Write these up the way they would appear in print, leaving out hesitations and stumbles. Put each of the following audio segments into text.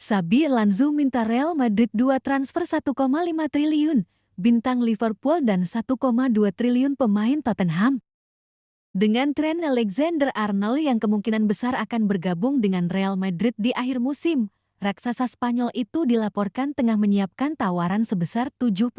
Xabi Alonso minta Real Madrid 2 transfer 1,5 triliun, bintang Liverpool dan 1,2 triliun pemain Tottenham. Dengan Trent Alexander-Arnold yang kemungkinan besar akan bergabung dengan Real Madrid di akhir musim, raksasa Spanyol itu dilaporkan tengah menyiapkan tawaran sebesar 76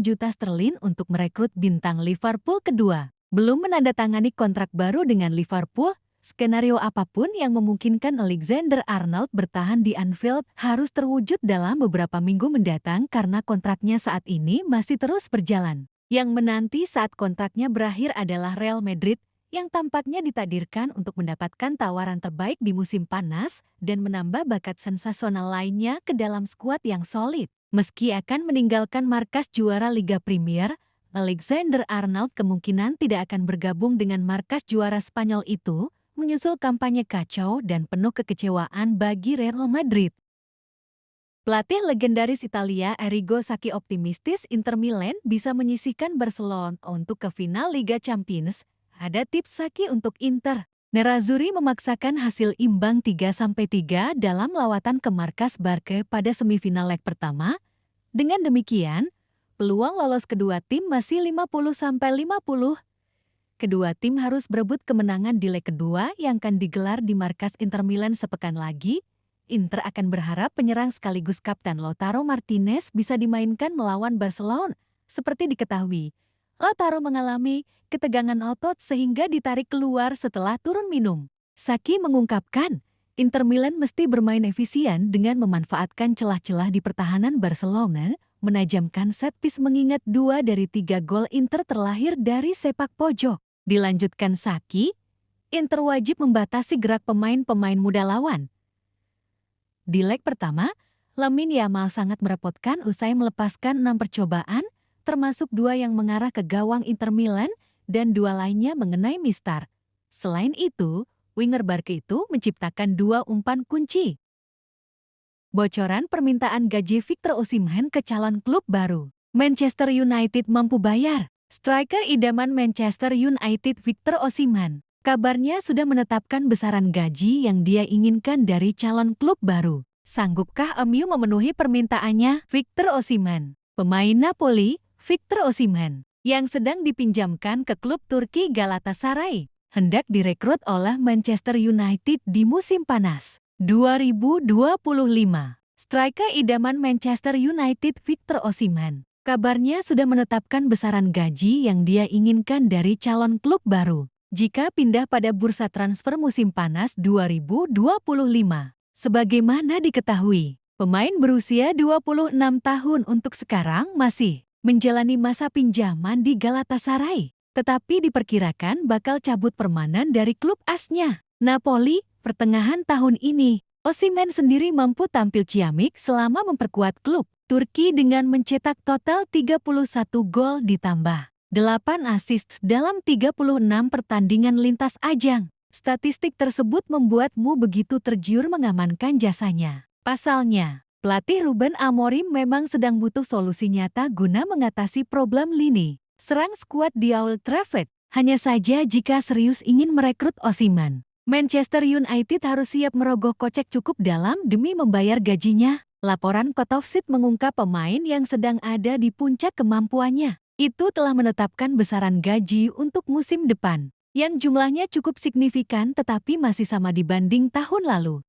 juta sterling untuk merekrut bintang Liverpool kedua. Belum menandatangani kontrak baru dengan Liverpool, skenario apapun yang memungkinkan Alexander-Arnold bertahan di Anfield harus terwujud dalam beberapa minggu mendatang karena kontraknya saat ini masih terus berjalan. Yang menanti saat kontraknya berakhir adalah Real Madrid, yang tampaknya ditakdirkan untuk mendapatkan tawaran terbaik di musim panas dan menambah bakat sensasional lainnya ke dalam skuad yang solid. Meski akan meninggalkan markas juara Liga Premier, Alexander-Arnold kemungkinan tidak akan bergabung dengan markas juara Spanyol itu, menyusul kampanye kacau dan penuh kekecewaan bagi Real Madrid. Pelatih legendaris Italia Arrigo Sacchi optimistis Inter Milan bisa menyisihkan Barcelona untuk ke final Liga Champions. Ada tips Sacchi untuk Inter. Nerazzurri memaksakan hasil imbang 3-3 dalam lawatan ke markas Barca pada semifinal leg pertama. Dengan demikian, peluang lolos kedua tim masih 50-50. Kedua tim harus berebut kemenangan di leg kedua yang akan digelar di markas Inter Milan sepekan lagi. Inter akan berharap penyerang sekaligus kapten Lautaro Martinez bisa dimainkan melawan Barcelona. Seperti diketahui, Lautaro mengalami ketegangan otot sehingga ditarik keluar setelah turun minum. Sacchi mengungkapkan, Inter Milan mesti bermain efisien dengan memanfaatkan celah-celah di pertahanan Barcelona, menajamkan set piece mengingat 2 dari 3 gol Inter terlahir dari sepak pojok. Dilanjutkan Sacchi, Inter wajib membatasi gerak pemain-pemain muda lawan. Di leg pertama, Lamine Yamal sangat merepotkan usai melepaskan 6 percobaan, termasuk 2 yang mengarah ke gawang Inter Milan dan 2 lainnya mengenai mistar. Selain itu, winger Barca itu menciptakan 2 umpan kunci. Bocoran permintaan gaji Victor Osimhen ke calon klub baru. Manchester United mampu bayar. Striker idaman Manchester United Victor Osimhen, kabarnya sudah menetapkan besaran gaji yang dia inginkan dari calon klub baru. Sanggupkah MU memenuhi permintaannya? Victor Osimhen, pemain Napoli, Victor Osimhen, yang sedang dipinjamkan ke klub Turki Galatasaray, hendak direkrut oleh Manchester United di musim panas 2025. Striker idaman Manchester United Victor Osimhen, kabarnya sudah menetapkan besaran gaji yang dia inginkan dari calon klub baru jika pindah pada bursa transfer musim panas 2025. Sebagaimana diketahui, pemain berusia 26 tahun untuk sekarang masih menjalani masa pinjaman di Galatasaray, tetapi diperkirakan bakal cabut permanen dari klub asnya, Napoli, pertengahan tahun ini. Osimhen sendiri mampu tampil ciamik selama memperkuat klub Turki dengan mencetak total 31 gol ditambah 8 assist dalam 36 pertandingan lintas ajang. Statistik tersebut membuatmu begitu tergiur mengamankan jasanya. Pasalnya, pelatih Ruben Amorim memang sedang butuh solusi nyata guna mengatasi problem lini serang skuad di Old Trafford. Hanya saja jika serius ingin merekrut Osimhen, Manchester United harus siap merogoh kocek cukup dalam demi membayar gajinya. Laporan Kotovsit mengungkap pemain yang sedang ada di puncak kemampuannya itu telah menetapkan besaran gaji untuk musim depan, yang jumlahnya cukup signifikan tetapi masih sama dibanding tahun lalu.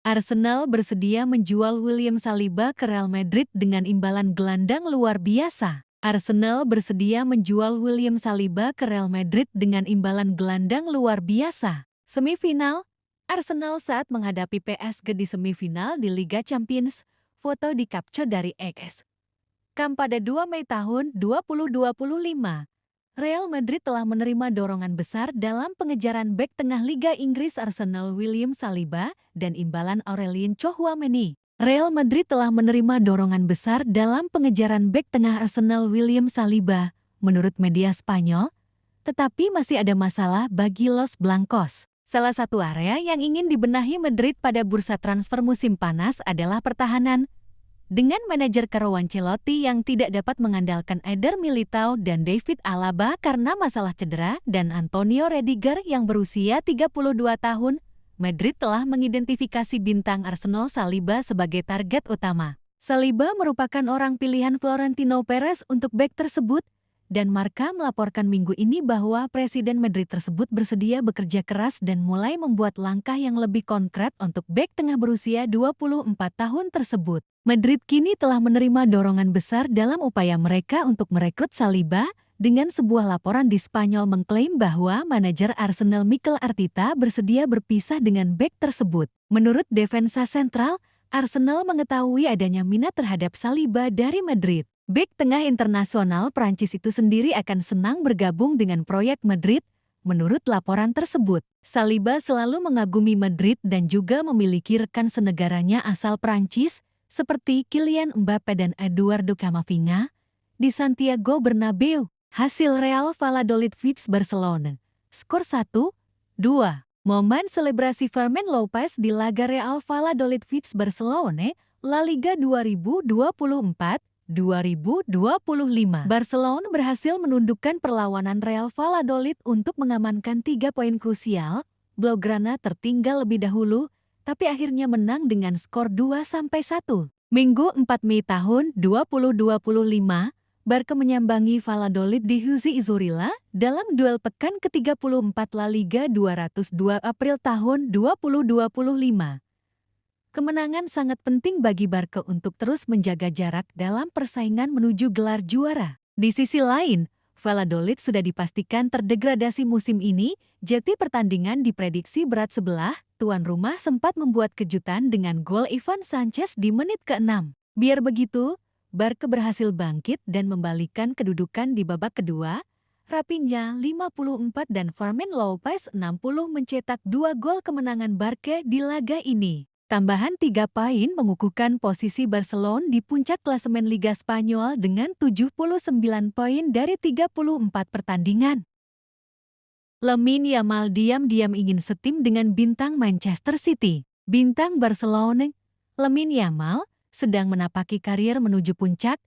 Arsenal bersedia menjual William Saliba ke Real Madrid dengan imbalan gelandang luar biasa. Arsenal bersedia menjual William Saliba ke Real Madrid dengan imbalan gelandang luar biasa. Semifinal, Arsenal saat menghadapi PSG di semifinal di Liga Champions. Foto di-capture dari X. Pada 2 Mei tahun 2025. Real Madrid telah menerima dorongan besar dalam pengejaran bek tengah Liga Inggris Arsenal William Saliba dan imbalan Aurelien Tchouaméni. Real Madrid telah menerima dorongan besar dalam pengejaran bek tengah Arsenal William Saliba, menurut media Spanyol, tetapi masih ada masalah bagi Los Blancos. Salah satu area yang ingin dibenahi Madrid pada bursa transfer musim panas adalah pertahanan. Dengan manajer Carlo Ancelotti yang tidak dapat mengandalkan Eder Militao dan David Alaba karena masalah cedera dan Antonio Rudiger yang berusia 32 tahun, Madrid telah mengidentifikasi bintang Arsenal Saliba sebagai target utama. Saliba merupakan orang pilihan Florentino Perez untuk bek tersebut, dan Marca melaporkan minggu ini bahwa Presiden Madrid tersebut bersedia bekerja keras dan mulai membuat langkah yang lebih konkret untuk bek tengah berusia 24 tahun tersebut. Madrid kini telah menerima dorongan besar dalam upaya mereka untuk merekrut Saliba, dengan sebuah laporan di Spanyol mengklaim bahwa manajer Arsenal Mikel Arteta bersedia berpisah dengan bek tersebut. Menurut Defensa Central, Arsenal mengetahui adanya minat terhadap Saliba dari Madrid. Bek tengah internasional Prancis itu sendiri akan senang bergabung dengan proyek Madrid, menurut laporan tersebut. Saliba selalu mengagumi Madrid dan juga memiliki rekan senegaranya asal Prancis, seperti Kylian Mbappe dan Eduardo Camavinga, di Santiago Bernabeu. Hasil Real Valladolid vs Barcelona. Skor 1-2. Momen selebrasi Fermin Lopez di laga Real Valladolid vs Barcelona, La Liga 2024-2025. Barcelona berhasil menundukkan perlawanan Real Valladolid untuk mengamankan 3 poin krusial. Blaugrana tertinggal lebih dahulu, tapi akhirnya menang dengan skor 2-1. Minggu 4 Mei tahun 2025, Barca menyambangi Valladolid di Huzi Izurilla dalam duel pekan ke-34 La Liga 202 April tahun 2025. Kemenangan sangat penting bagi Barca untuk terus menjaga jarak dalam persaingan menuju gelar juara. Di sisi lain, Valladolid sudah dipastikan terdegradasi musim ini, jadi pertandingan diprediksi berat sebelah. Tuan rumah sempat membuat kejutan dengan gol Ivan Sanchez di menit ke-6. Biar begitu, Barca berhasil bangkit dan membalikan kedudukan di babak kedua. Raphinha 54 dan Fermin Lopez 60 mencetak 2 gol kemenangan Barca di laga ini. Tambahan 3 poin mengukuhkan posisi Barcelona di puncak klasemen Liga Spanyol dengan 79 poin dari 34 pertandingan. Lamine Yamal diam-diam ingin setim dengan bintang Manchester City. Bintang Barcelona, Lamine Yamal, sedang menapaki karir menuju puncak.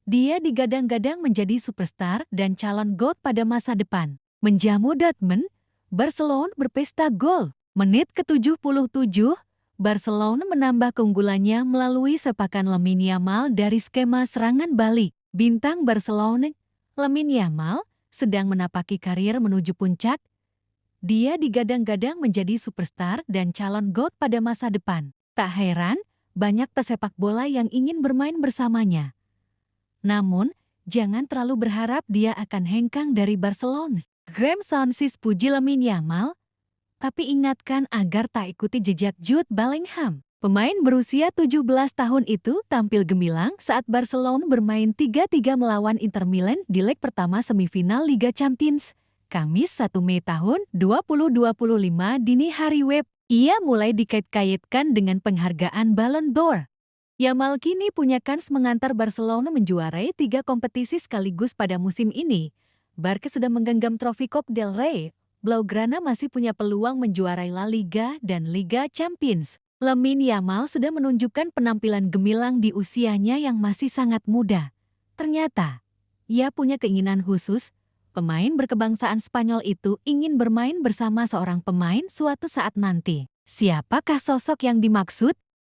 Dia digadang-gadang menjadi superstar dan calon GOAT pada masa depan. Menjamu Dortmund, Barcelona berpesta gol. Menit ke-77, Barcelona menambah keunggulannya melalui sepakan Lamine Yamal dari skema serangan balik. Bintang Barcelona, Lamine Yamal, sedang menapaki karir menuju puncak. Dia digadang-gadang menjadi superstar dan calon GOAT pada masa depan. Tak heran, banyak pesepak bola yang ingin bermain bersamanya. Namun, jangan terlalu berharap dia akan hengkang dari Barcelona. Graham Sounessy puji Lamine Yamal, tapi ingatkan agar tak ikuti jejak Jude Bellingham. Pemain berusia 17 tahun itu tampil gemilang saat Barcelona bermain 3-3 melawan Inter Milan di leg pertama semifinal Liga Champions, Kamis 1 Mei tahun 2025 dini hari web. Ia mulai dikait-kaitkan dengan penghargaan Ballon d'Or. Yamal kini punya kans mengantar Barcelona menjuarai 3 kompetisi sekaligus pada musim ini. Barca sudah menggenggam trofi Copa del Rey. Blaugrana masih punya peluang menjuarai La Liga dan Liga Champions. Lamine Yamal sudah menunjukkan penampilan gemilang di usianya yang masih sangat muda. Ternyata, ia punya keinginan khusus. Pemain berkebangsaan Spanyol itu ingin bermain bersama seorang pemain suatu saat nanti. Siapakah sosok yang dimaksud?